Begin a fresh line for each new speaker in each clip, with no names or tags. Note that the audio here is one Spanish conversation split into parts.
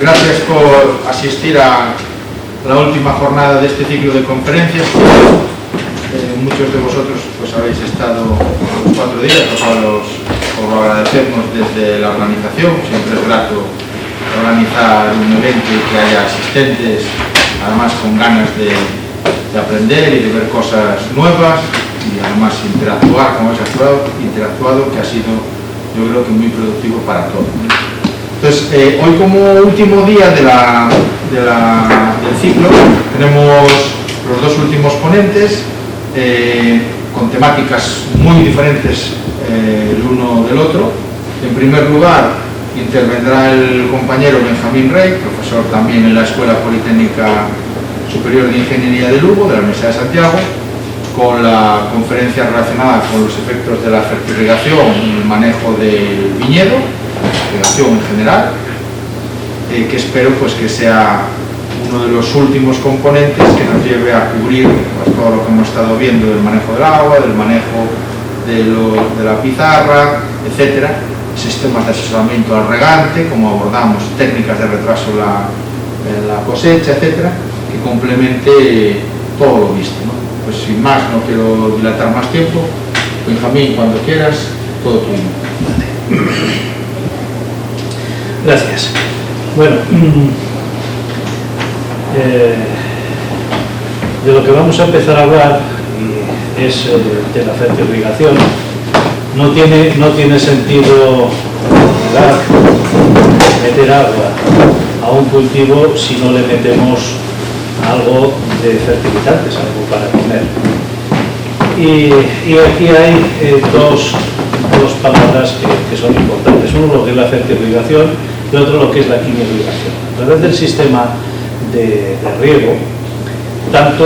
Gracias por asistir a la última jornada de este ciclo de conferencias. Muchos de vosotros pues habéis estado los 4 días, lo cual os lo agradecemos desde la organización. Siempre es grato organizar un evento y que haya asistentes, además con ganas de aprender y de ver cosas nuevas y además interactuar, como habéis interactuado, que ha sido, yo creo que muy productivo para todos. Entonces, hoy como último día del ciclo, tenemos los 2 últimos ponentes, con temáticas muy diferentes el uno del otro. En primer lugar, intervendrá el compañero Benjamín Rey, profesor también en la Escuela Politécnica Superior de Ingeniería de Lugo, de la Universidad de Santiago, con la conferencia relacionada con los efectos de la fertirrigación y el manejo del viñedo, irrigación en general, que espero pues que sea uno de los últimos componentes que nos lleve a cubrir pues, todo lo que hemos estado viendo del manejo del agua, del manejo de la pizarra, etcétera, sistemas de asesoramiento al regante, como abordamos técnicas de retraso en la cosecha, etcétera, que complemente todo lo visto, ¿no? Pues sin más, no quiero dilatar más tiempo. Benjamín, cuando quieras, todo tuyo.
Gracias. Bueno, de lo que vamos a empezar a hablar es de la fertirrigación. No tiene sentido meter agua a un cultivo si no le metemos algo de fertilizantes, algo para comer. Y aquí hay dos palabras que son importantes. Uno lo que es la fertirrigación y otro lo que es la quimiirrigación. A través del sistema de riego, tanto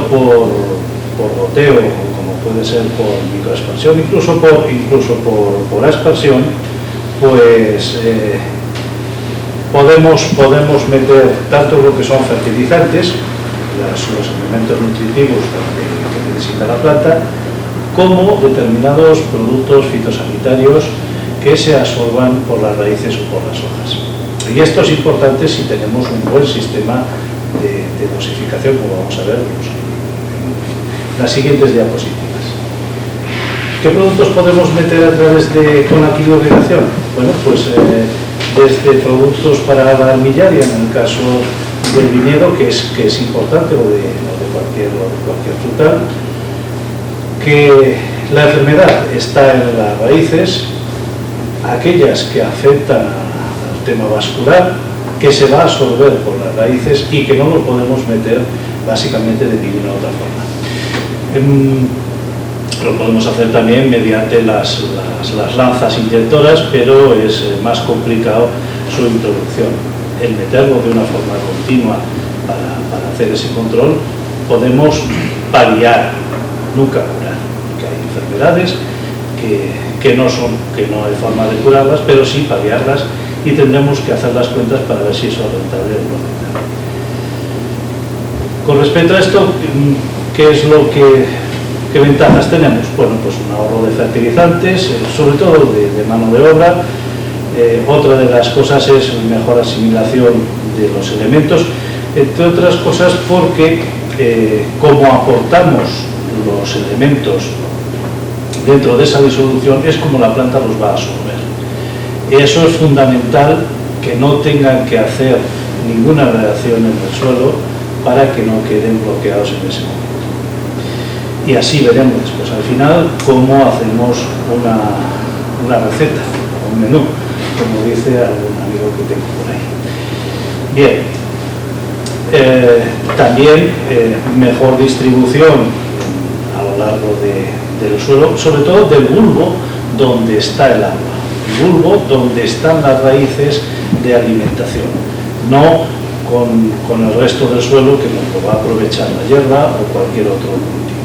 por goteo como puede ser por microaspersión, incluso por aspersión, pues podemos meter tanto lo que son fertilizantes, los elementos nutritivos que necesita la planta, como determinados productos fitosanitarios que se absorban por las raíces o por las hojas. Y esto es importante si tenemos un buen sistema de dosificación, como vamos a ver en las siguientes diapositivas. ¿Qué productos podemos meter a través con la quimiirrigación? Bueno, pues desde productos para la armillaria, en el caso del viñedo, que es importante, o de cualquier frutal, que la enfermedad está en las raíces, aquellas que afectan al tema vascular, que se va a absorber por las raíces y que no lo podemos meter básicamente de ninguna otra forma. Lo podemos hacer también mediante las lanzas inyectoras, pero es más complicado su introducción. El meterlo de una forma continua para hacer ese control, podemos paliar, nunca curar, porque hay enfermedades que no hay forma de curarlas, pero sí paliarlas, y tendremos que hacer las cuentas para ver si eso es rentable o no rentable. Con respecto a esto, ¿qué es lo qué ventajas tenemos? Bueno, pues un ahorro de fertilizantes, sobre todo de mano de obra. Otra de las cosas es mejor asimilación de los elementos, entre otras cosas porque como aportamos los elementos dentro de esa disolución, es como la planta los va a absorber. Eso es fundamental, que no tengan que hacer ninguna reacción en el suelo para que no queden bloqueados en ese momento. Y así veremos después al final cómo hacemos una receta, un menú, como dice algún amigo que tengo por ahí. Bien, también mejor distribución a lo largo del suelo, sobre todo del bulbo donde está el agua, el bulbo donde están las raíces de alimentación, no con el resto del suelo que nos lo va a aprovechar la hierba o cualquier otro cultivo.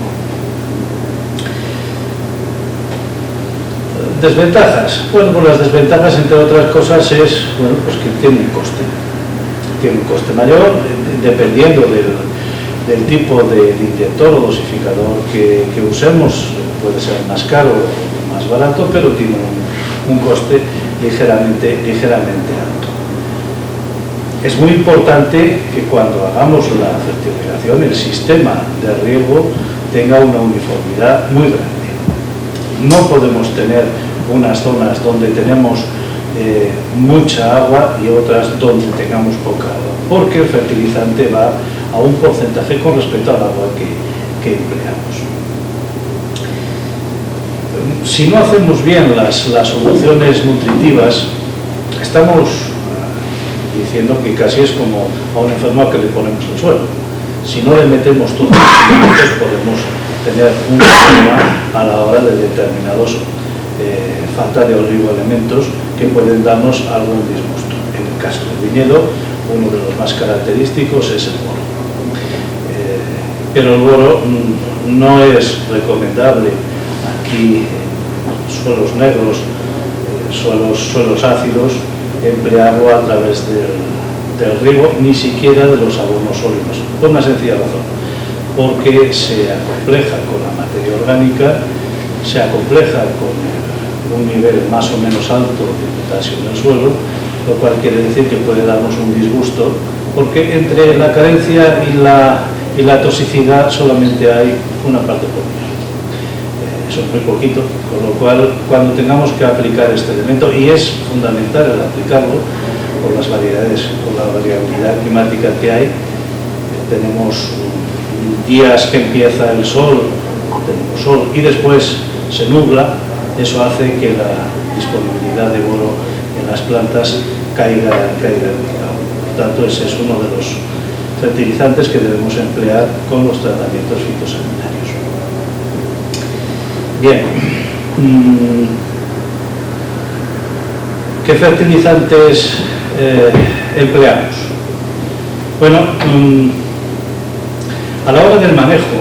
Desventajas. Bueno, pues las desventajas, entre otras cosas, es pues que tiene un coste. Tiene un coste mayor, dependiendo del tipo de inyector o dosificador que usemos. Puede ser más caro o más barato, pero tiene un coste ligeramente alto. Es muy importante que cuando hagamos la fertilización el sistema de riego tenga una uniformidad muy grande. No podemos tener unas zonas donde tenemos mucha agua y otras donde tengamos poca agua, porque el fertilizante va a un porcentaje con respecto al agua que empleamos. Si no hacemos bien las soluciones nutritivas, estamos diciendo que casi es como a un enfermo que le ponemos el suelo. Si no le metemos todos los alimentos, podemos tener un problema a la hora de determinados falta de oligoelementos que pueden darnos algún disgusto. En el caso del viñedo, uno de los más característicos es el boro. Pero el boro no es recomendable aquí en suelos negros, suelos ácidos, emplearlo a través del riego, ni siquiera de los abonos sólidos, por una sencilla razón, porque se acompleja con la materia orgánica, se acompleja con un nivel más o menos alto de potasio en el suelo, lo cual quiere decir que puede darnos un disgusto, porque entre la carencia y la toxicidad solamente hay una parte por millón. Eso es muy poquito, con lo cual cuando tengamos que aplicar este elemento, y es fundamental el aplicarlo por las variedades, por la variabilidad climática que hay, tenemos días que empieza el sol, tenemos sol y después se nubla, eso hace que la disponibilidad de boro en las plantas caiga en picado. Por tanto, ese es uno de los fertilizantes que debemos emplear con los tratamientos fitosanitarios. Bien, ¿qué fertilizantes empleamos? Bueno, a la hora del manejo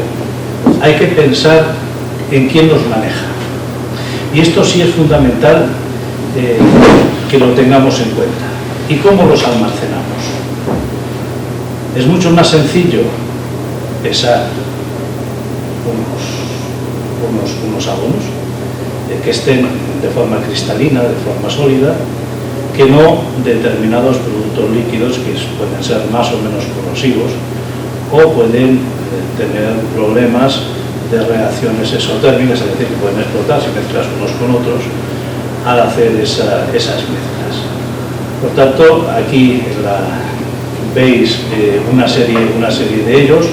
hay que pensar en quién los maneja. Y esto sí es fundamental que lo tengamos en cuenta. ¿Y cómo los almacenamos? Es mucho más sencillo pesar unos abonos que estén de forma cristalina, de forma sólida, que no determinados productos líquidos que pueden ser más o menos corrosivos o pueden tener problemas de reacciones exotérmicas, es decir, que pueden explotar si mezclas unos con otros al hacer esas mezclas. Por tanto, aquí veis una serie de ellos.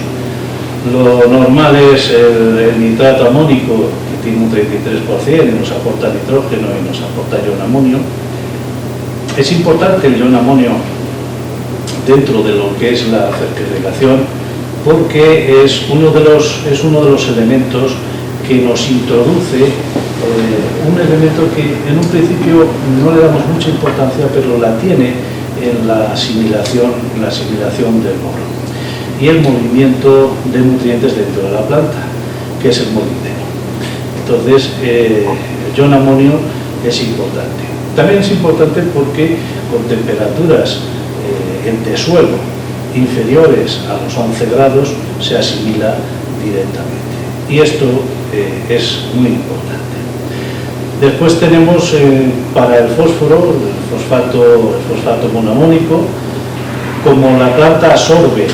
Lo normal es el nitrato amónico, que tiene un 33% y nos aporta nitrógeno y nos aporta ion amonio. Es importante el ion amonio dentro de lo que es la fertilización, porque es uno de los elementos que nos introduce un elemento que en un principio no le damos mucha importancia, pero la tiene en la asimilación del boro y el movimiento de nutrientes dentro de la planta, que es el molibdeno. Entonces, el ion amonio es importante. También es importante porque con temperaturas de suelo inferiores a los 11 grados se asimila directamente. Y esto es muy importante. Después tenemos para el fósforo, el fosfato monoamónico. Como la planta absorbe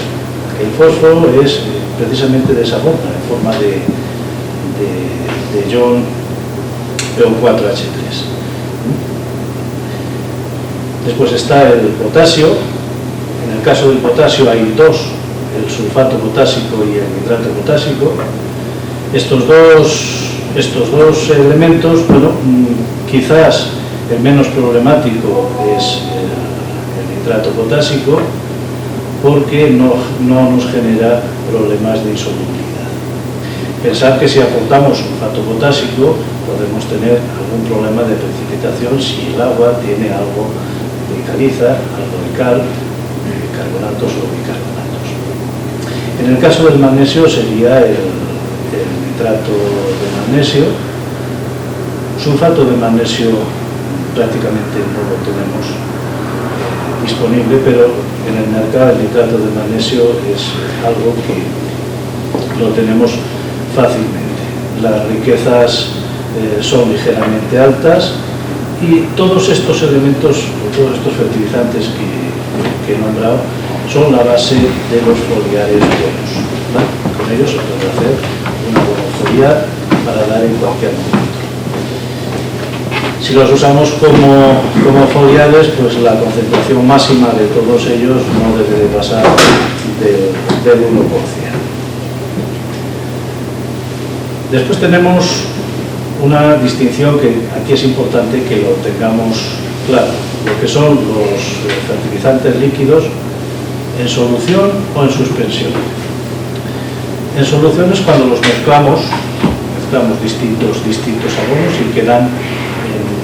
el fósforo, es precisamente de esa forma, en forma de ion PO4H3. Después está el potasio. En el caso del potasio hay dos, el sulfato potásico y el nitrato potásico. Estos dos elementos, bueno, quizás el menos problemático es el nitrato potásico, porque no nos genera problemas de insolubilidad. Pensar que si aportamos sulfato potásico podemos tener algún problema de precipitación si el agua tiene algo de caliza, algo de cal, carbonatos o bicarbonatos. En el caso del magnesio sería el nitrato de magnesio. Sulfato de magnesio prácticamente no lo tenemos disponible, pero en el mercado el nitrato de magnesio es algo que lo tenemos fácilmente. Las riquezas son ligeramente altas Y todos estos elementos, todos estos fertilizantes que he nombrado, son la base de los foliares buenos, ¿vale? Con ellos se puede hacer una buena foliar para dar en cualquier momento. Si los usamos como foliares, pues la concentración máxima de todos ellos no debe de pasar del 1%. Después tenemos una distinción que aquí es importante que lo tengamos claro, lo que son los fertilizantes líquidos en solución o en suspensión. En solución es cuando los mezclamos distintos abonos y quedan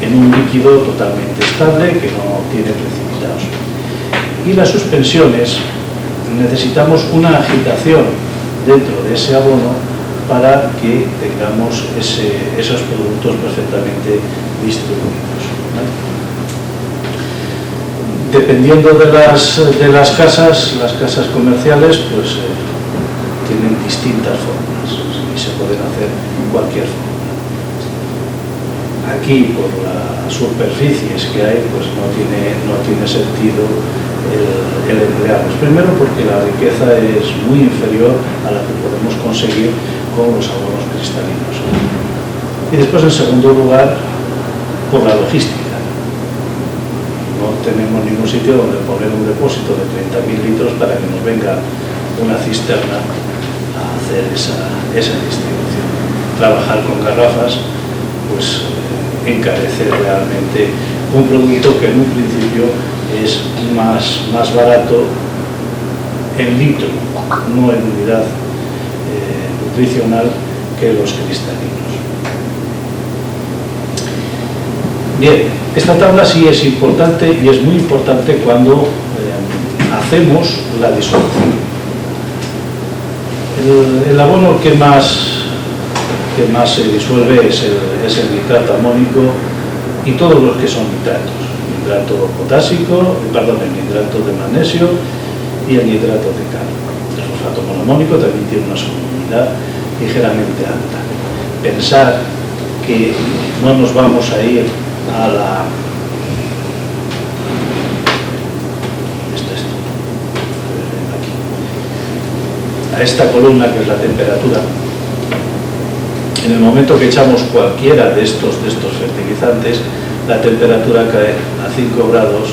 en un líquido totalmente estable que no tiene precipitados. Y las suspensiones necesitamos una agitación dentro de ese abono para que tengamos esos productos perfectamente distribuidos, ¿vale? Dependiendo de las casas comerciales, pues tienen distintas fórmulas y se pueden hacer cualquier fórmula. Aquí, por las superficies que hay, pues no tiene sentido el emplearlos. Primero porque la riqueza es muy inferior a la que podemos conseguir con los abonos cristalinos. Y después, en segundo lugar, por la logística. No tenemos ningún sitio donde poner un depósito de 30.000 litros para que nos venga una cisterna a hacer esa distribución. Trabajar con garrafas, pues encarece realmente un producto que en un principio es más barato en litro, no en unidad nutricional, que los cristalinos. Bien, esta tabla sí es importante y es muy importante cuando hacemos la disolución. El abono que más se disuelve es el nitrato amónico y todos los que son nitratos. El nitrato potásico, el nitrato de magnesio y el nitrato de calcio. El fosfato monoamónico también tiene una solubilidad ligeramente alta. Pensar que no nos vamos a ir a esta columna, que es la temperatura. En el momento que echamos cualquiera de estos fertilizantes, la temperatura cae a 5 grados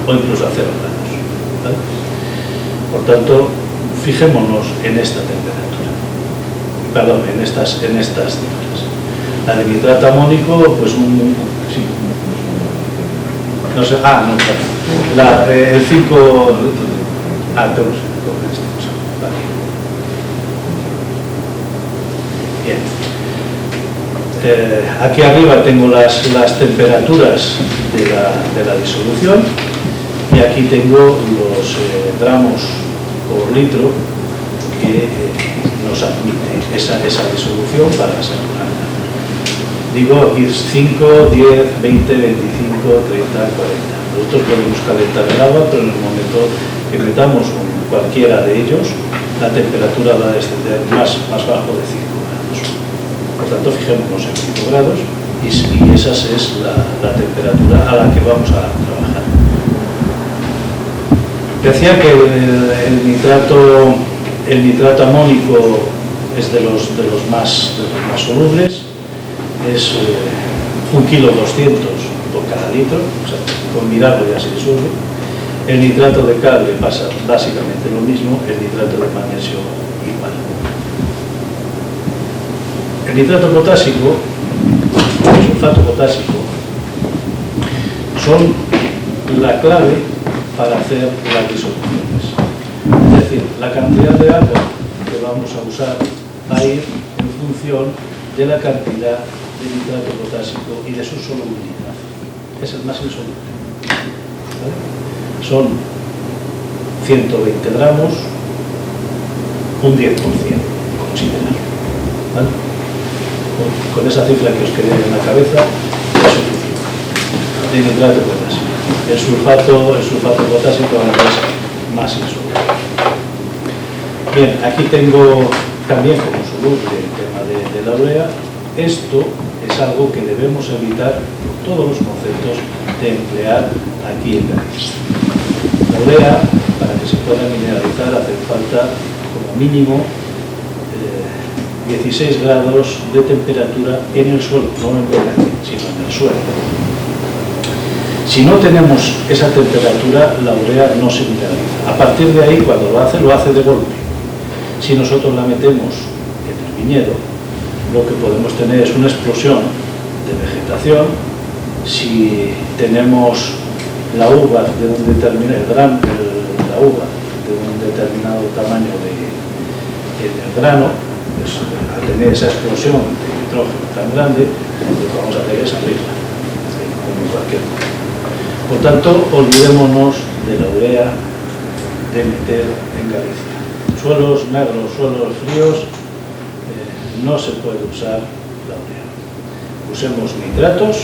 o incluso a 0 grados, ¿vale? Por tanto, fijémonos en esta temperatura, en estas cifras. La de nitrato amónico, pues sí, no sé, el 5, vale. Bien. Aquí arriba tengo las temperaturas de la disolución y aquí tengo los gramos por litro que nos admite esa disolución para asegurarla. Digo, aquí 5, 10, 20, 25, 30, 40. Nosotros podemos calentar el agua, pero en el momento que metamos cualquiera de ellos, la temperatura va a descender más bajo de 5 grados. Por tanto, fijémonos en 5 grados y esa es la temperatura a la que vamos a trabajar. Decía que el nitrato amónico es de los más solubles, es 1,2 kg por cada litro, o sea, con mirarlo ya se disuelve. El nitrato de calcio pasa básicamente lo mismo, el nitrato de magnesio igual. El nitrato potásico, el sulfato potásico, son la clave para hacer las disoluciones. Es decir, la cantidad de agua que vamos a usar va a ir en función de la cantidad de nitrato potásico y de su solubilidad. Es el más insoluble, ¿vale? Son 120 gramos, un 10%, considerar, ¿vale? Con esa cifra que os quede en la cabeza es suficiente. De nitrato potásico. El sulfato potásico es más insoluble. Bien, aquí tengo también como soluble el tema de la urea Esto es algo que debemos evitar por todos los conceptos de emplear aquí en Galicia. La urea, para que se pueda mineralizar, hace falta como mínimo 16 grados de temperatura en el suelo, no en el aire, sino en el suelo. Si no tenemos esa temperatura, la urea no se mineraliza. A partir de ahí, cuando lo hace de golpe. Si nosotros la metemos en el viñedo, lo que podemos tener es una explosión de vegetación. Si tenemos la uva de un determinado tamaño en el grano, pues, al tener esa explosión de nitrógeno tan grande, lo que vamos a hacer es abrirla, como en cualquier cosa. Por tanto, olvidémonos de la urea de meter en Galicia. Suelos negros, suelos fríos, no se puede usar la urea. Usemos nitratos,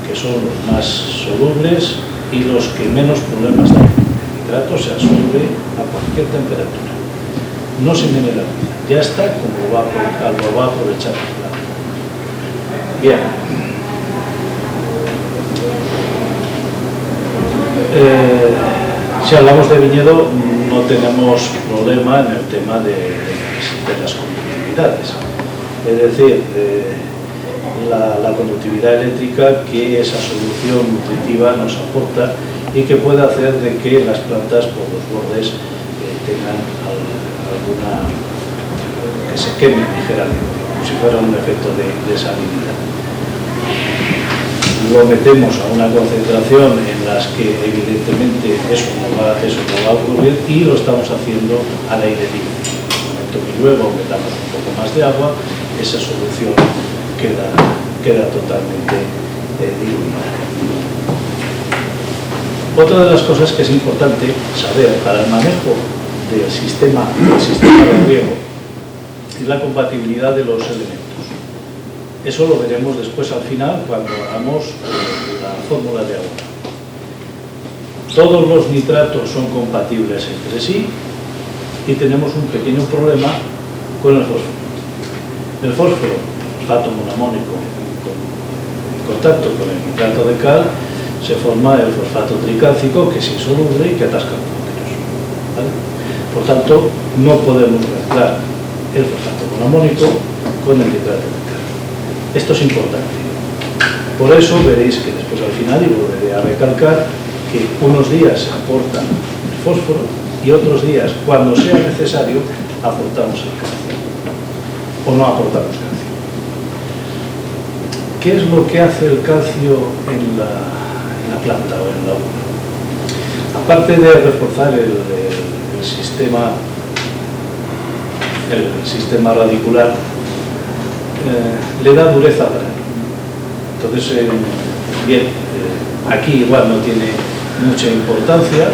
que son los más solubles y los que menos problemas dan. El nitrato se absorbe a cualquier temperatura. No se mineraliza. Ya está como lo va a aprovechar la planta. Bien. Si hablamos de viñedo, no tenemos problema en el tema de las conductividades. Es decir, la conductividad eléctrica que esa solución nutritiva nos aporta y que puede hacer de que las plantas por los bordes tengan alguna, que se quemen ligeramente, como si fuera un efecto de salinidad. Lo metemos a una concentración en las que evidentemente eso no va a ocurrir y lo estamos haciendo al aire libre. En el momento que luego metamos un poco más de agua, esa solución queda totalmente diluida. Otra de las cosas que es importante saber para el manejo del sistema de riego es la compatibilidad de los elementos. Eso lo veremos después al final cuando hagamos la fórmula de agua. Todos los nitratos son compatibles entre sí y tenemos un pequeño problema con el fósforo. El fósforo, fosfato monoamónico, en contacto con el nitrato de cal, se forma el fosfato tricálcico, que es insoluble y que atasca los núcleos, ¿vale? Por tanto, no podemos mezclar el fosfato monoamónico con el nitrato de cal. Esto es importante. Por eso veréis que después al final, y volveré a recalcar, que unos días se aporta el fósforo y otros días, cuando sea necesario, aportamos el calcio. O no aportamos calcio. ¿Qué es lo que hace el calcio en la planta o en la uva? Aparte de reforzar el sistema radicular, le da dureza al grano. Entonces, aquí igual no tiene mucha importancia,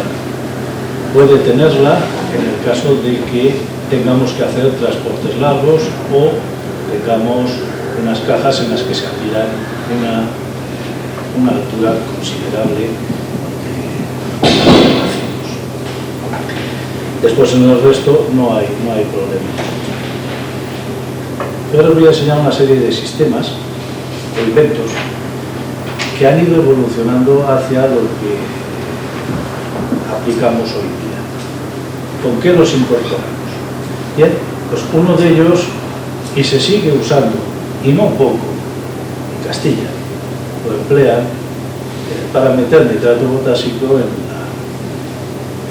puede tenerla en el caso de que tengamos que hacer transportes largos o tengamos unas cajas en las que se aspiran una altura considerable de racimos. Después en el resto no hay problema. Ahora os voy a enseñar una serie de sistemas o inventos que han ido evolucionando hacia lo que aplicamos hoy día. ¿Con qué los incorporamos? Bien, pues uno de ellos, y se sigue usando, y no poco, en Castilla, lo emplean para meter nitrato potásico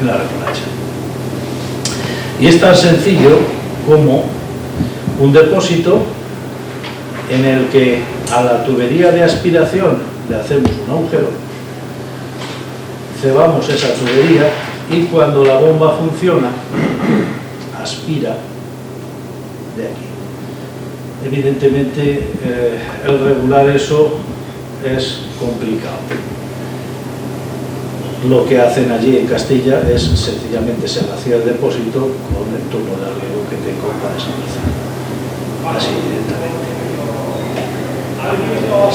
en la remolacha. Y es tan sencillo como un depósito en el que a la tubería de aspiración le hacemos un agujero, cebamos esa tubería y cuando la bomba funciona, aspira de aquí. Evidentemente, el regular eso es complicado. Lo que hacen allí en Castilla es sencillamente se vacía el depósito con el tubo de riego que tengo para esa zona. Así directamente.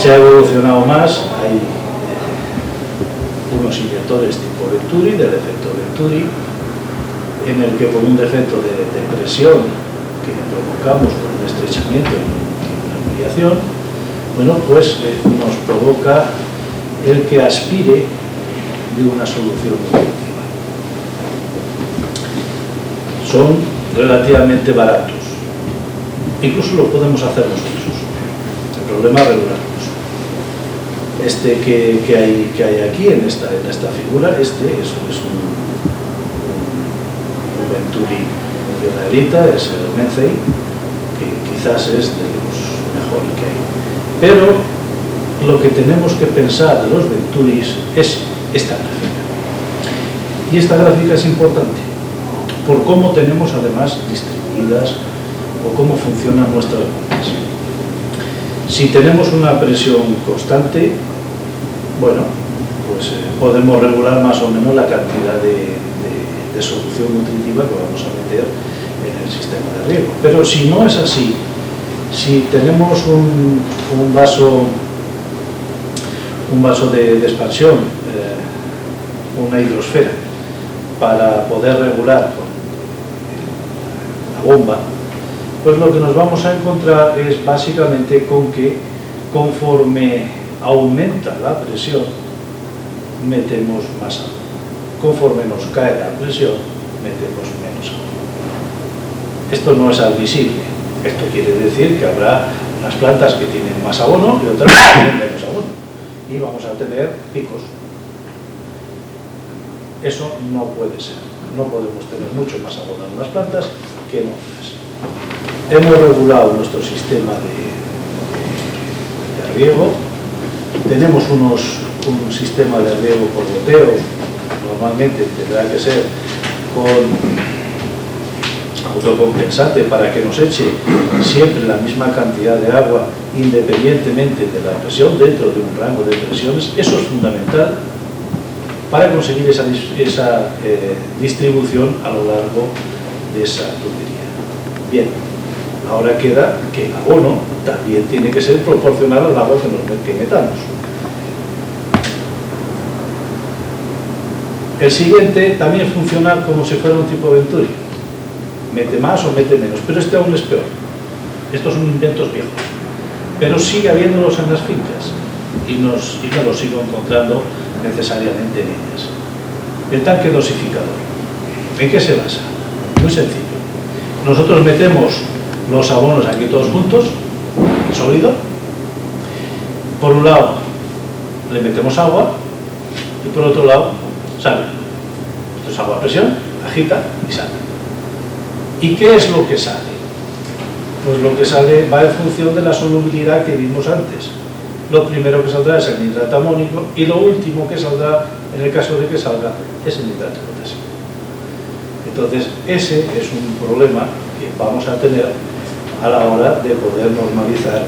Se ha evolucionado más, hay unos inyectores tipo Venturi, del efecto Venturi, en el que por un defecto de presión que provocamos por un estrechamiento en la irradiación, bueno, pues nos provoca el que aspire de una solución nutritiva. Son relativamente baratos, incluso lo podemos hacer nosotros. El problema es regularlos. Este que hay aquí en esta figura, es un Venturi israelita, es el Menzei, que quizás es de los mejores que hay. Pero lo que tenemos que pensar de los Venturis es esta gráfica. Y esta gráfica es importante por cómo tenemos además distribuidas o cómo funcionan nuestras bombas. Si tenemos una presión constante, bueno, pues podemos regular más o menos la cantidad de solución nutritiva que vamos a meter en el sistema de riego. Pero si no es así, si tenemos un vaso de expansión, una hidrosfera, para poder regular la bomba, pues lo que nos vamos a encontrar es básicamente con que conforme aumenta la presión, metemos más agua. Conforme nos cae la presión, metemos menos agua. Esto no es admisible. Esto quiere decir que habrá unas plantas que tienen más abono y otras que tienen menos abono. Y vamos a tener picos. Eso no puede ser. No podemos tener mucho más abono en unas plantas que en otras. Hemos regulado nuestro sistema de riego. Tenemos un sistema de riego por goteo. Normalmente tendrá que ser con autocompensante para que nos eche siempre la misma cantidad de agua independientemente de la presión, dentro de un rango de presiones. Eso es fundamental para conseguir esa distribución a lo largo de esa tubería. Bien, ahora queda que el abono también tiene que ser proporcional al agua que metamos. El siguiente también funciona como si fuera un tipo Venturi. Mete más o mete menos, pero este aún es peor. Estos son inventos viejos. Pero sigue habiéndolos en las fincas y no los sigo encontrando necesariamente en ellas. El tanque dosificador. ¿En qué se basa? Muy sencillo. Nosotros metemos los abonos aquí todos juntos, en sólido. Por un lado le metemos agua y por otro lado sale. Esto es agua a presión, agita y sale. ¿Y qué es lo que sale? Pues lo que sale va en función de la solubilidad que vimos antes. Lo primero que saldrá es el nitrato amónico y lo último que saldrá, en el caso de que salga, es el nitrato de potasio. Entonces, ese es un problema que vamos a tener a la hora de poder normalizar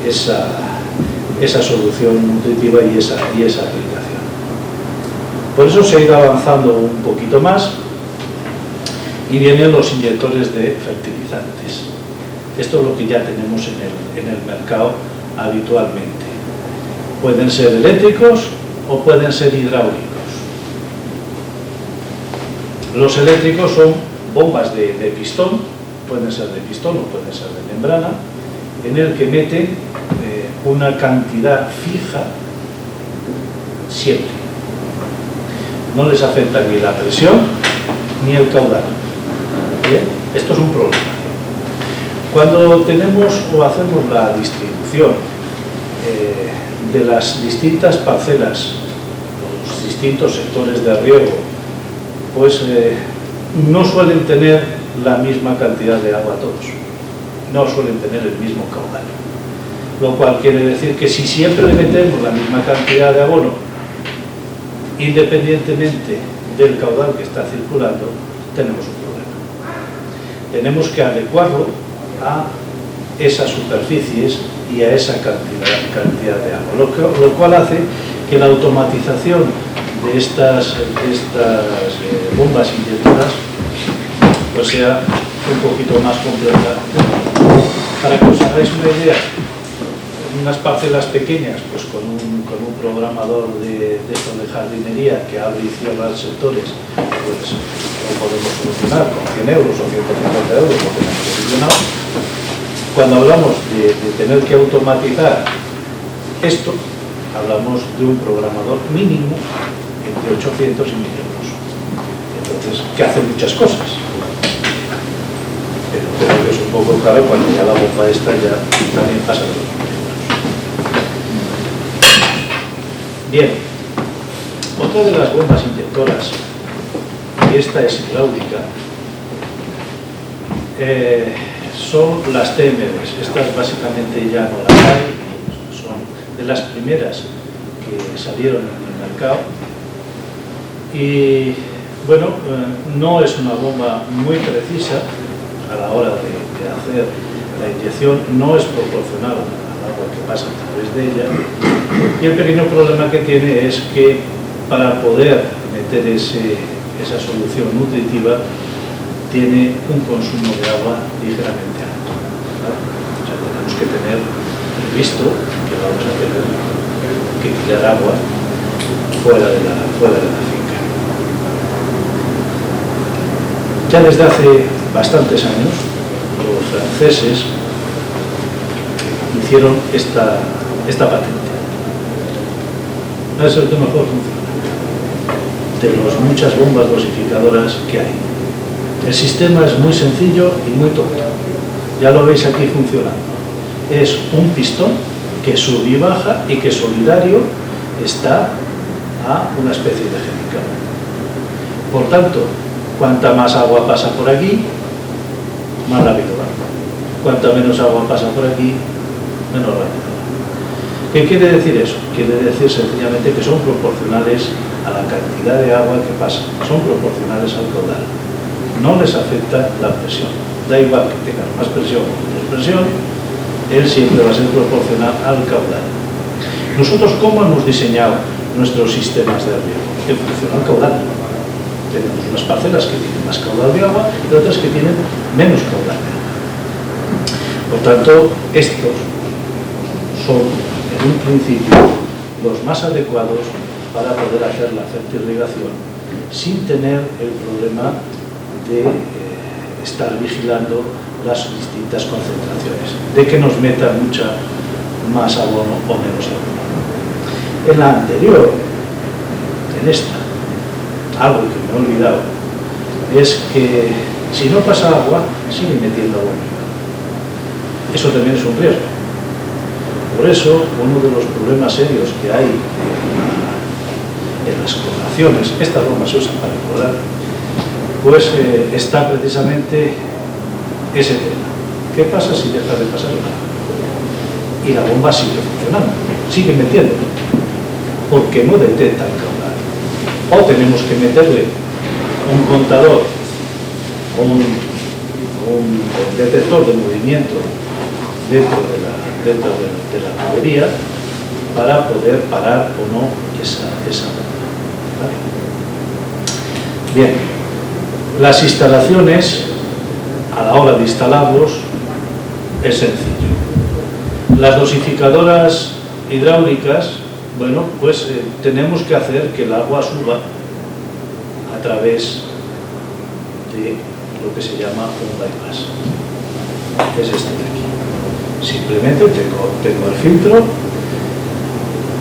esa solución nutritiva y esa aplicación. Por eso se ha ido avanzando un poquito más y vienen los inyectores de fertilizantes. Esto es lo que ya tenemos en el mercado habitualmente. Pueden ser eléctricos o pueden ser hidráulicos. Los eléctricos son bombas de pistón, pueden ser de pistón o pueden ser de membrana, en el que meten una cantidad fija siempre. No les afecta ni la presión ni el caudal. ¿Bien? Esto es un problema. Cuando tenemos o hacemos la distribución de las distintas parcelas, los distintos sectores de riego, pues no suelen tener la misma cantidad de agua todos, no suelen tener el mismo caudal. Lo cual quiere decir que si siempre le metemos la misma cantidad de abono, independientemente del caudal que está circulando, tenemos un problema. Tenemos que adecuarlo a esas superficies y a esa cantidad de agua, lo cual hace que la automatización de estas bombas inyectadas pues sea un poquito más compleja. Para que os hagáis una idea, unas parcelas pequeñas, pues con un programador de jardinería que abre y cierra sectores, pues lo podemos solucionar con 100 euros o 150 euros, lo tenemos solucionado. cuando hablamos de tener que automatizar esto, hablamos de un programador mínimo entre 800 y 1000 euros. Entonces, que hace muchas cosas. Pero creo que es un poco caro cuando ya la bomba esta ya también pasa de los 1000 euros. Bien, otra de las bombas inyectoras, y esta es hidráulica, son las TMBs. Estas básicamente ya no las hay, son de las primeras que salieron en el mercado. Y bueno, no es una bomba muy precisa a la hora de hacer la inyección, no es proporcional al agua que pasa a través de ella. Y el pequeño problema que tiene es que para poder meter esa solución nutritiva tiene un consumo de agua ligeramente alto, ¿vale? O sea, tenemos que tener previsto que vamos a tener que tirar agua fuera de la finca. Ya desde hace bastantes años los franceses hicieron esta patente. Es el que mejor funciona de las muchas bombas dosificadoras que hay. El sistema es muy sencillo y muy tonto. Ya lo veis aquí funcionando. Es un pistón que sube y baja y que solidario está a una especie de genical. Por tanto, cuanta más agua pasa por aquí, más rápido va. Cuanta menos agua pasa por aquí, menos rápido va. ¿Qué quiere decir eso? Quiere decir sencillamente que son proporcionales a la cantidad de agua que pasa, son proporcionales al caudal. No les afecta la presión. Da igual que tengan más presión o menos presión, él siempre va a ser proporcional al caudal. Nosotros, ¿cómo hemos diseñado nuestros sistemas de riego? En función al caudal. Tenemos unas parcelas que tienen más caudal de agua y otras que tienen menos caudal de agua. Por tanto, estos son, en un principio, los más adecuados para poder hacer la fertirrigación sin tener el problema de estar vigilando las distintas concentraciones, de que nos meta mucha más abono o menos abono. En la anterior, en esta, algo que me he olvidado, es que si no pasa agua, sigue metiendo abono. Eso también es un riesgo. Por eso, uno de los problemas serios que hay en las cloraciones, estas bombas se usan para clorar, pues está precisamente ese tema. ¿Qué pasa si deja de pasar el agua? Y la bomba sigue funcionando, sigue metiendo, porque no detecta el caudal. O tenemos que meterle un contador, un detector de movimiento dentro de la tubería para poder parar o no esa bomba. ¿Vale? Bien, las instalaciones, a la hora de instalarlos, es sencillo. Las dosificadoras hidráulicas, bueno, pues tenemos que hacer que el agua suba a través de lo que se llama un bypass. Es este de aquí. Simplemente tengo el filtro,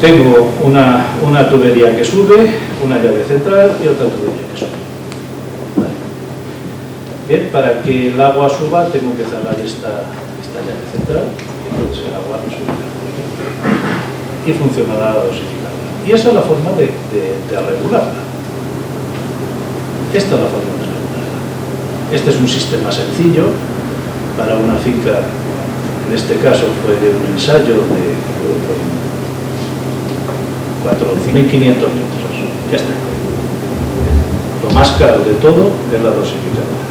tengo una tubería que sube, una llave central y otra tubería que sube. ¿Vale? Bien, para que el agua suba tengo que cerrar esta llave central y entonces el agua subirá y funcionará la dosificadora. Y esa es la forma de regularla. Esta es la forma de regularla. Este es un sistema sencillo para una finca. En este caso fue de un ensayo de 4.500 litros. Ya está. Lo más caro de todo es la dosificadora.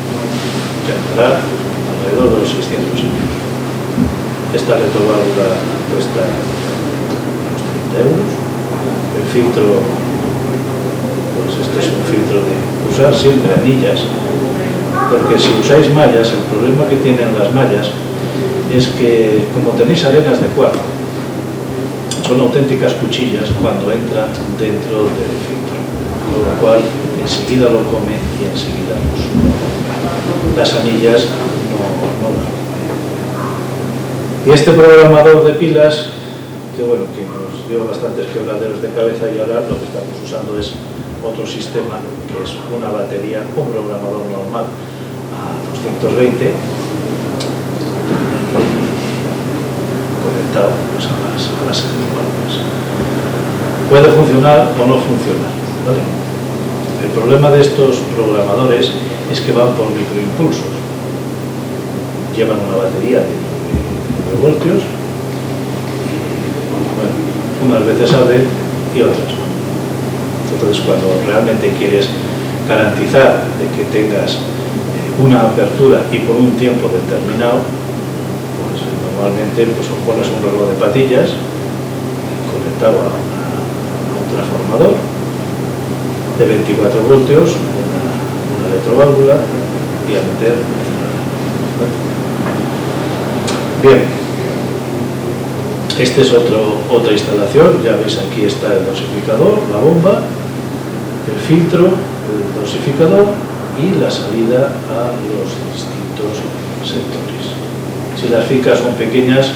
Que andará alrededor de los 600 euros. Esta retroválvula cuesta unos 30 euros. El filtro, pues este es un filtro de usar siempre anillas, porque si usáis mallas, el problema que tienen las mallas es que, como tenéis arenas de cuarzo, son auténticas cuchillas cuando entran dentro del filtro, con lo cual enseguida lo come y enseguida lo sube. Las anillas no lo comen. Y este programador de pilas, que bueno, que nos dio bastantes quebraderos de cabeza, y ahora lo que estamos usando es otro sistema, que es una batería, un programador normal a 220, conectado pues, a las válvulas. Puede funcionar o no funcionar, ¿vale? El problema de estos programadores es que van por microimpulsos. Llevan una batería de 9 voltios, bueno, unas veces abre y otras no. Entonces, cuando realmente quieres garantizar de que tengas una apertura y por un tiempo determinado, pues normalmente pues, pones un reloj de patillas conectado a un transformador de 24 voltios, una electroválvula, y a meter. Bien, esta es otra instalación. Ya veis, aquí está el dosificador, la bomba, el filtro, el dosificador y la salida a los distintos sectores. Si las ficas son pequeñas,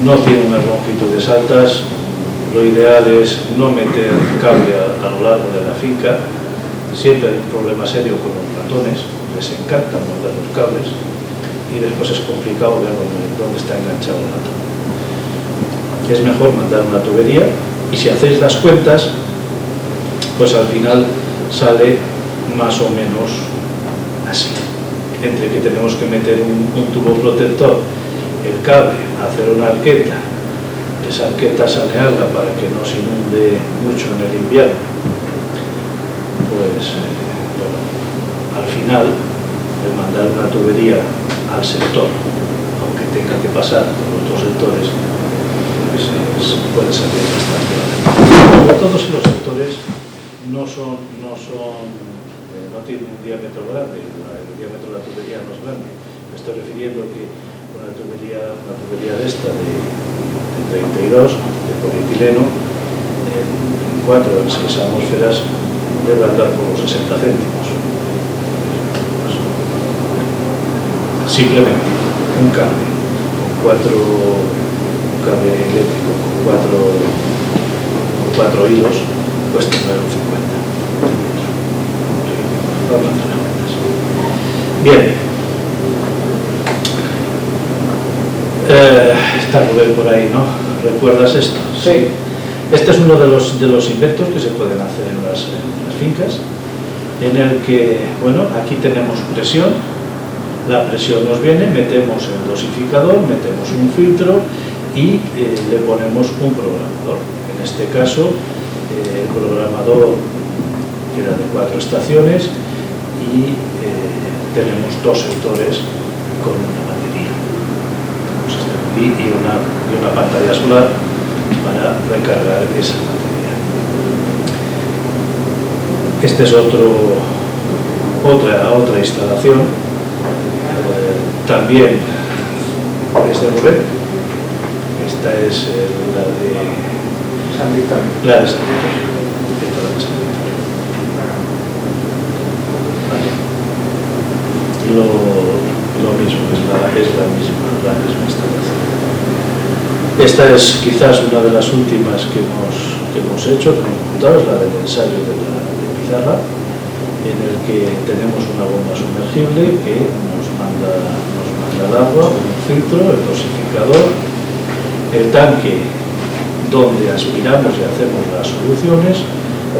no tienen unas longitudes altas, lo ideal es no meter cable a lo largo de la finca. Siempre hay un problema serio con los ratones, les encanta morder los cables y después es complicado ver dónde está enganchado el ratón. Es mejor mandar una tubería, y si hacéis las cuentas, pues al final sale más o menos así. Entre que tenemos que meter un tubo protector, el cable, hacer una arqueta, esa arqueta sanearla para que no se inunde mucho en el invierno, pues bueno, al final el mandar una tubería al sector, aunque tenga que pasar por otros sectores, pues puede salir bastante. Sobre todo si los sectores no tienen un diámetro grande, el diámetro de la tubería no es grande. Me estoy refiriendo que una tubería de esta de 32 de polietileno en 4 o 6 atmósferas debe andar por los 60 céntimos. Simplemente un cable eléctrico con 4 hilos cuesta 9,50. Bien, está Rubén por ahí, ¿no? ¿Recuerdas esto?
Sí.
Este es uno de los inventos que se pueden hacer en las fincas, en el que, bueno, aquí tenemos presión, la presión nos viene, metemos el dosificador, metemos un filtro y le ponemos un programador. En este caso, el programador era de 4 estaciones y tenemos 2 sectores con una batería y una pantalla solar para recargar esa batería. Esta es otra instalación, también es de Rubén. Esta es la de
San Victorio.
La de San Victorio. Lo mismo, es la misma instalación. Esta es quizás una de las últimas que hemos hecho, que hemos montado, es la del ensayo de pizarra, en el que tenemos una bomba sumergible que nos manda el agua, un filtro, el dosificador, el tanque donde aspiramos y hacemos las soluciones,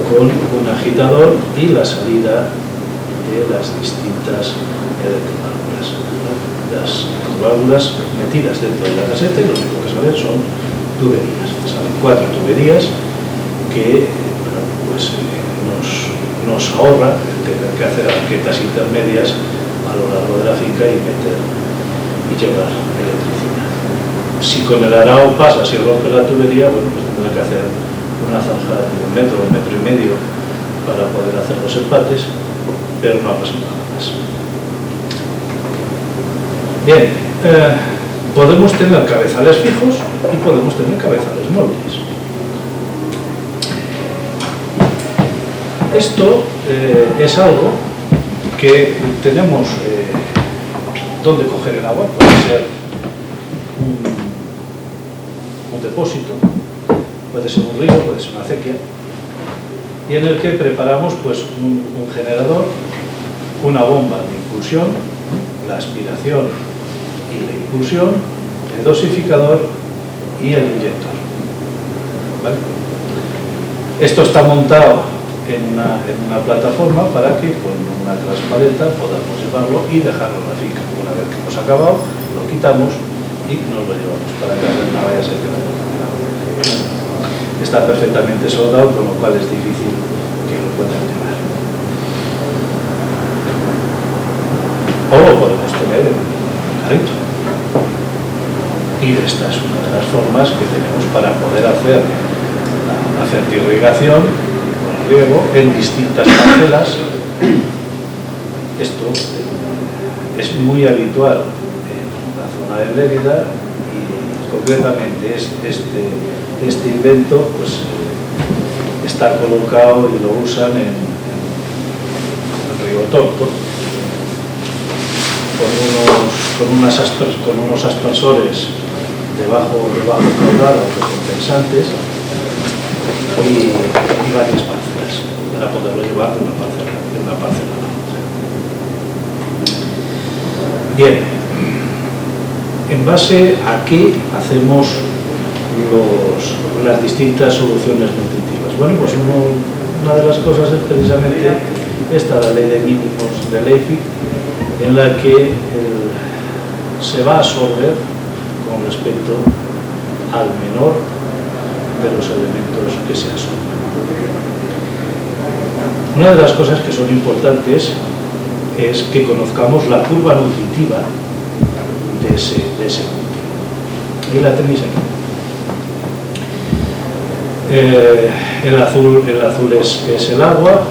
con un agitador y la salida de las distintas válvulas. Las válvulas metidas dentro de la caseta, y lo único que salen son tuberías. Salen 4 tuberías que bueno, pues, nos ahorra el tener que hacer arquetas intermedias a lo largo de la finca y llevar electricidad. Si con el arao pasa, si rompe la tubería, bueno, pues tendrá que hacer una zanja de 1 metro, 1,5 metros para poder hacer los empates, pero no ha pasado nada más. Bien, podemos tener cabezales fijos y podemos tener cabezales móviles. Esto es algo que tenemos donde coger el agua, puede ser un depósito, puede ser un río, puede ser una acequia, y en el que preparamos pues, un generador, una bomba de impulsión, la aspiración y la impulsión, el dosificador y el inyector. ¿Vale? Esto está montado en una plataforma para que con una transparenta podamos llevarlo y dejarlo en la finca. Una vez que hemos acabado, lo quitamos y nos lo llevamos para casa. No vaya a ser que está perfectamente soldado, con lo cual es difícil que lo puedan llevar. O lo podemos tener en un carrito. Y esta es una de las formas que tenemos para poder hacer la fertirrigación con riego en distintas parcelas. Esto es muy habitual en la zona de Lérida y concretamente este invento pues, está colocado y lo usan en el río Torto con unos aspersores de bajo caudal autompensantes y varias parcelas para poderlo llevar de una parcela a la otra. Bien, ¿en base a qué hacemos las distintas soluciones nutritivas? Bueno, pues una de las cosas es precisamente esta, la ley de mínimos de Leipzig, en la que se va a absorber con respecto al menor de los elementos que se absorben. Una de las cosas que son importantes es que conozcamos la curva nutritiva de ese cultivo. Y la tenéis aquí. El azul es el agua,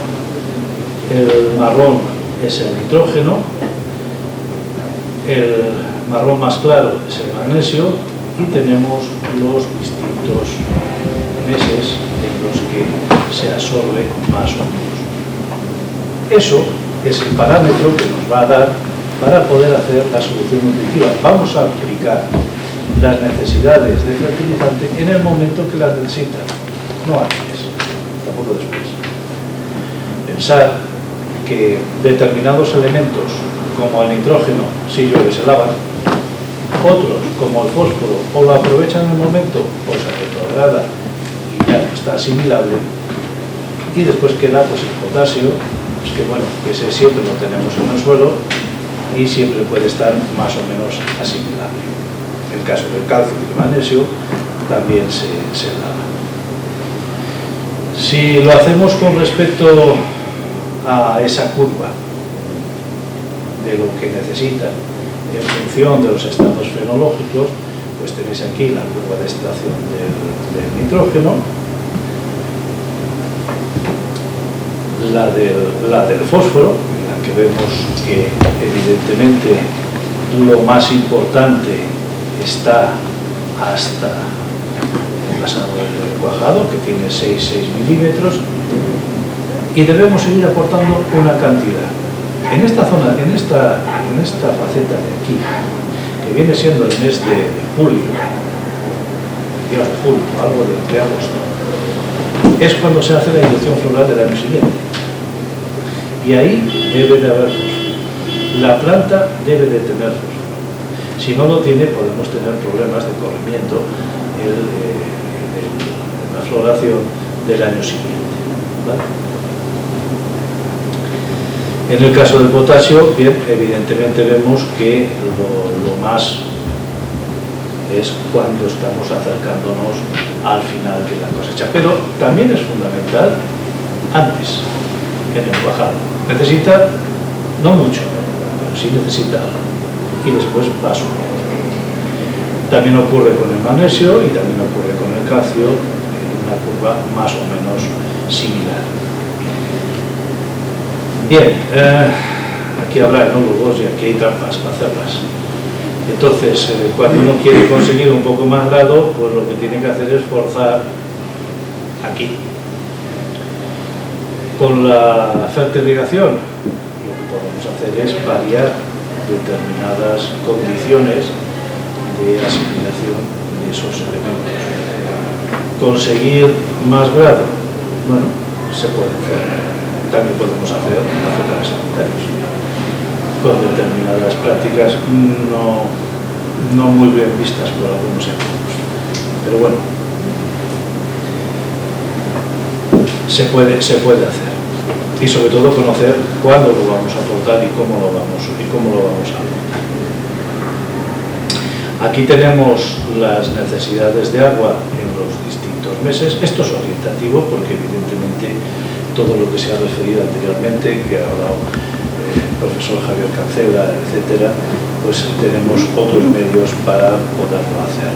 el marrón es el nitrógeno, el marrón más claro es el magnesio y tenemos los distintos meses en los que se absorbe más o menos. Eso es el parámetro que nos va a dar para poder hacer la solución nutritiva. Vamos a aplicar las necesidades de fertilizante en el momento que las necesitan, no antes, tampoco después. Pensar que determinados elementos, como el nitrógeno, si llueve se lavan, otros, como el fósforo, o lo aprovechan en el momento o se retrograda y ya no está asimilable, y después queda pues, el potasio, pues que bueno, que ese siempre lo tenemos en el suelo y siempre puede estar más o menos asimilable. En el caso del calcio y del magnesio también se lava. Si lo hacemos con respecto a esa curva de lo que necesitan en función de los estados fenológicos, pues tenéis aquí la curva de extracción del nitrógeno, la del fósforo, en la que vemos que evidentemente lo más importante está hasta el pasado del cuajado, que tiene 6 milímetros, y debemos seguir aportando una cantidad. En esta zona, en esta faceta de aquí, que viene siendo el mes de julio, algo de agosto, es cuando se hace la inyección floral del año siguiente. Y ahí debe de haber fósforo. La planta debe de tener fósforo. Si no lo tiene, podemos tener problemas de corrimiento en la floración del año siguiente. ¿Vale? En el caso del potasio, bien, evidentemente vemos que lo más es cuando estamos acercándonos al final de la cosecha. Pero también es fundamental antes, en el cuajado. Necesita, no mucho, pero sí necesita algo. Y después va subiendo. También ocurre con el magnesio y también ocurre con el calcio en una curva más o menos similar. Bien, aquí habrá enólogos y aquí hay trampas para hacerlas. Entonces, cuando uno quiere conseguir un poco más grado, pues lo que tiene que hacer es forzar aquí. Con la fertirrigación, lo que podemos hacer es variar determinadas condiciones de asimilación de esos elementos. conseguir más grado, bueno, se puede hacer. También podemos hacer vegetales sanitarios con determinadas prácticas no muy bien vistas por algunos equipos, pero bueno, se puede hacer, y sobre todo conocer cuándo lo vamos a aportar y cómo lo vamos a aportar. Aquí tenemos las necesidades de agua en los distintos meses. Esto es orientativo porque evidentemente todo lo que se ha referido anteriormente, que ha hablado el profesor Javier Cancela, etcétera, pues tenemos otros medios para poderlo hacer.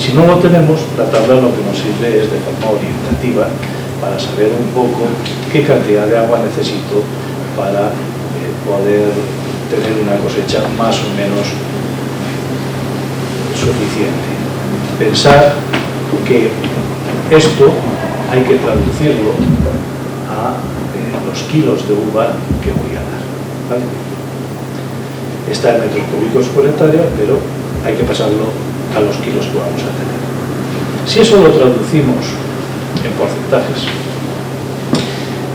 Si no lo tenemos, la tabla lo que nos sirve es de forma orientativa para saber un poco qué cantidad de agua necesito para poder tener una cosecha más o menos suficiente. Pensar que esto hay que traducirlo a los kilos de uva que voy a dar, ¿vale? Está en metros cúbicos por hectárea, pero hay que pasarlo a los kilos que vamos a tener. Si eso lo traducimos en porcentajes,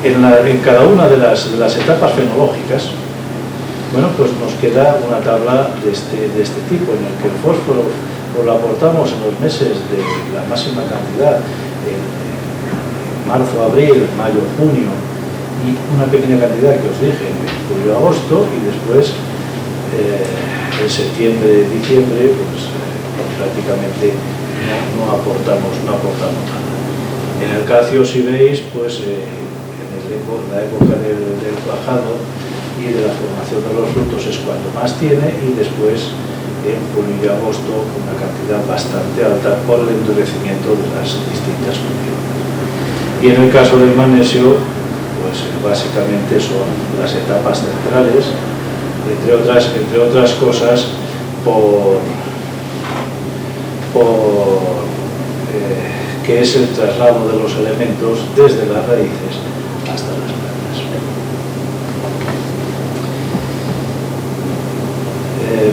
en cada una de las etapas fenológicas, bueno, pues nos queda una tabla de este tipo, en el que el fósforo lo aportamos en los meses de la máxima cantidad, en marzo, abril, mayo, junio, y una pequeña cantidad que os dije en julio, agosto, y después en septiembre, diciembre, pues prácticamente no aportamos nada. En el calcio, si veis, pues en la época del cuajado y de la formación de los frutos es cuando más tiene, y después en julio y agosto una cantidad bastante alta por el endurecimiento de las distintas funciones. Y en el caso del magnesio, pues básicamente son las etapas centrales, entre otras cosas que es el traslado de los elementos desde las raíces hasta las plantas.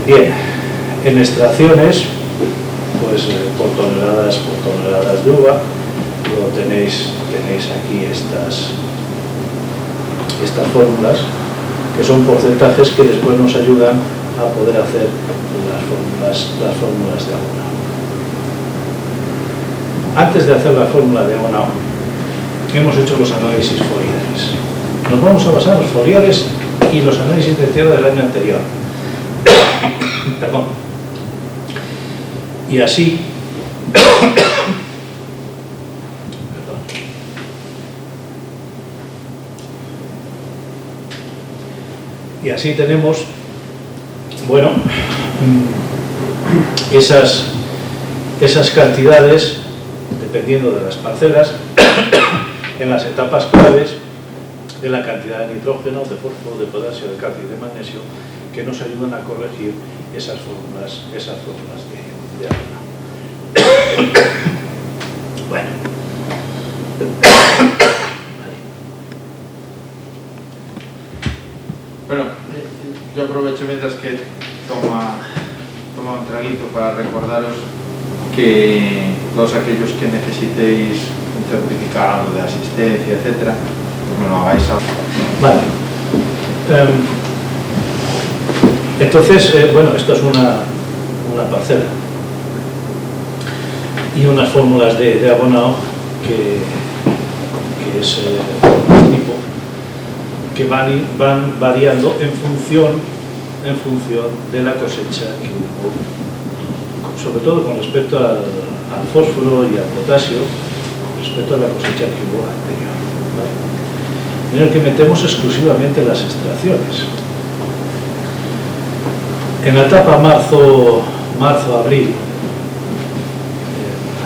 Bien, en extracciones, pues por toneladas de uva, lo tenéis aquí estas fórmulas, que son porcentajes que después nos ayudan a poder hacer las fórmulas de abonado. Antes de hacer la fórmula de abonado, hemos hecho los análisis foliares. Nos vamos a basar en los foliares y los análisis de tierra del año anterior. Perdón. Y así, tenemos, bueno, esas cantidades, dependiendo de las parcelas, en las etapas claves de la cantidad de nitrógeno, de fósforo, de potasio, de calcio y de magnesio, que nos ayudan a corregir esas fórmulas de abono. Bueno.
Bueno, yo aprovecho mientras que toma un traguito para recordaros que todos aquellos que necesitéis un certificado de asistencia, etcétera, pues me lo hagáis a...
Vale. Entonces, bueno, esto es una parcela y unas fórmulas de abonado que es tipo que van variando en función de la cosecha que hubo, sobre todo con respecto al fósforo y al potasio, con respecto a la cosecha que hubo anterior, ¿vale? En el que metemos exclusivamente las extracciones. En la etapa marzo-abril,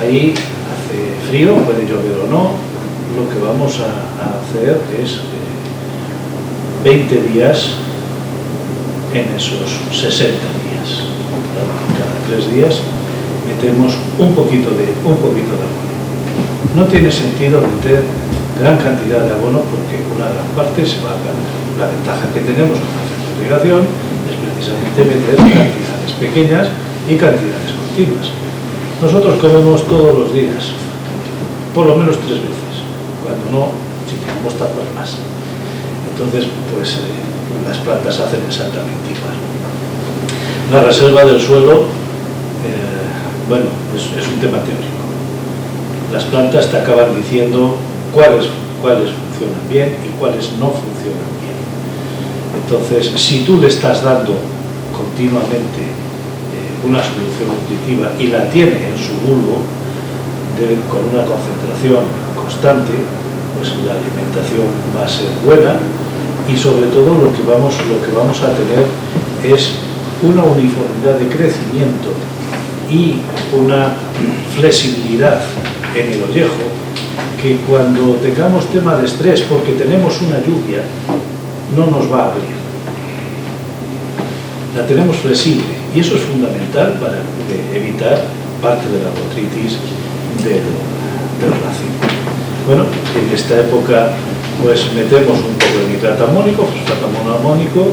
ahí hace frío, puede llover o no, lo que vamos a hacer es 20 días en esos 60 días. Cada 3 días metemos un poquito de abono. No tiene sentido meter gran cantidad de abono porque una gran parte se va a perder. La ventaja que tenemos con la fertilización es precisamente meter cantidades pequeñas y cantidades continuas. Nosotros comemos todos los días, por lo menos 3 veces, cuando no, si tenemos tapas más. Entonces, pues las plantas hacen exactamente igual. La reserva del suelo, bueno, es un tema teórico. Las plantas te acaban diciendo cuáles funcionan bien y cuáles no funcionan bien. Entonces, si tú le estás dando continuamente una solución nutritiva y la tiene en su bulbo con una concentración constante, pues la alimentación va a ser buena y sobre todo lo que vamos a tener es una uniformidad de crecimiento y una flexibilidad en el ollejo que cuando tengamos tema de estrés porque tenemos una lluvia no nos va a abrir. La tenemos flexible y eso es fundamental para evitar parte de la botrytis del racimo. Bueno, en esta época pues metemos un poco de nitrato amónico, fosfato monoamónico,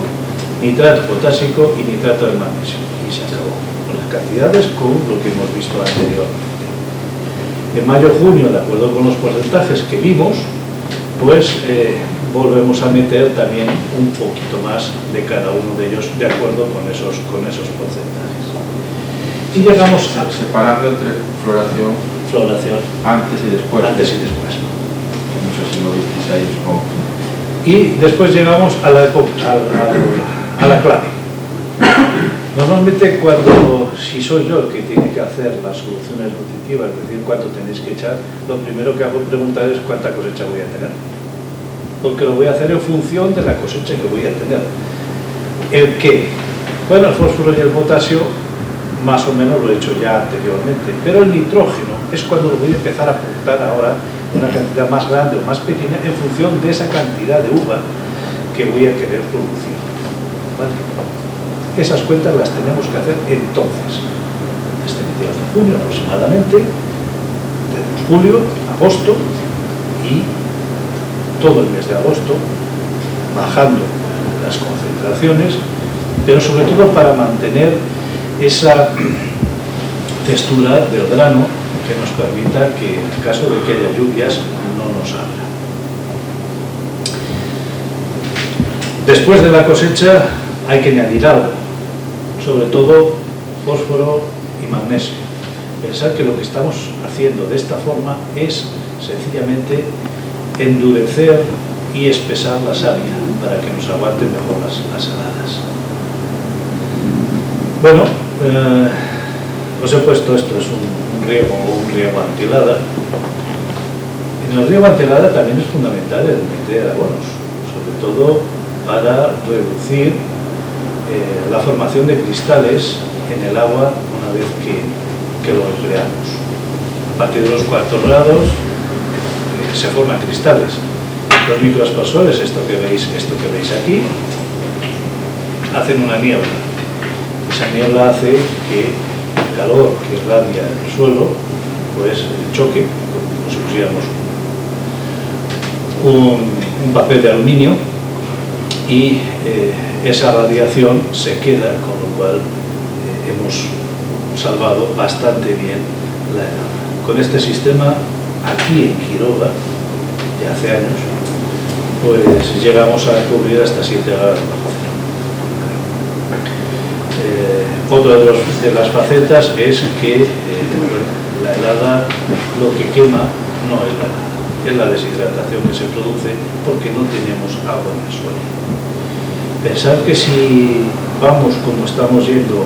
nitrato potásico y nitrato de magnesio y se acabó con las cantidades con lo que hemos visto anteriormente. En mayo-junio, de acuerdo con los porcentajes que vimos, pues volvemos a meter también un poquito más de cada uno de ellos de acuerdo con esos porcentajes. Y llegamos a...
Separando entre floración antes y después.
Antes y después.
No sé si lo visteis ahí, supongo.
Y después llegamos a la clave. Normalmente si soy yo el que tiene que hacer las soluciones nutritivas, es decir, cuánto tenéis que echar, lo primero que hago es preguntar es cuánta cosecha voy a tener. Porque lo voy a hacer en función de la cosecha que voy a tener. ¿El qué? Bueno, el fósforo y el potasio más o menos lo he hecho ya anteriormente, pero el nitrógeno es cuando lo voy a empezar a apuntar ahora una cantidad más grande o más pequeña en función de esa cantidad de uva que voy a querer producir. ¿Vale? Esas cuentas las tenemos que hacer entonces, desde mediados de junio aproximadamente, de julio, agosto y todo el mes de agosto, bajando las concentraciones, pero sobre todo para mantener esa textura del grano que nos permita que en caso de que haya lluvias no nos abra. Después de la cosecha hay que añadir algo, sobre todo fósforo y magnesio. Pensar que lo que estamos haciendo de esta forma es sencillamente endurecer y espesar la savia para que nos aguanten mejor las heladas. Bueno, os he puesto esto, es un riego antihelada. En el riego antihelada también es fundamental el meter abonos, sobre todo para reducir la formación de cristales en el agua una vez que lo empleamos. A partir de los 4 grados se forman cristales. Los microaspersores, esto que veis aquí, hacen una niebla. Esa niebla hace que el calor que irradia el suelo pues choque, como si pusiéramos un papel de aluminio y esa radiación se queda, con lo cual hemos salvado bastante bien la helada. Con este sistema, aquí en Quiroga, ya hace años, pues llegamos a cubrir hasta 7 grados bajo cero. Otra de las facetas es que la helada lo que quema no es la helada, es la deshidratación que se produce porque no tenemos agua en el suelo. Pensar que si vamos como estamos yendo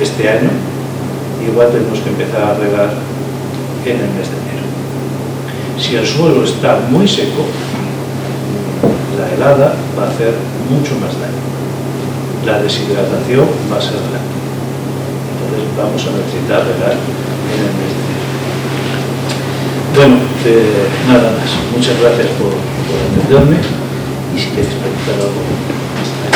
este año, igual tenemos que empezar a regar en el mes de enero. Si el suelo está muy seco, la helada va a hacer mucho más daño. La deshidratación va a ser grande. Entonces vamos a necesitar regar en el mes de enero. Bueno, nada más. Muchas gracias por atenderme y si queréis preguntar algo, hasta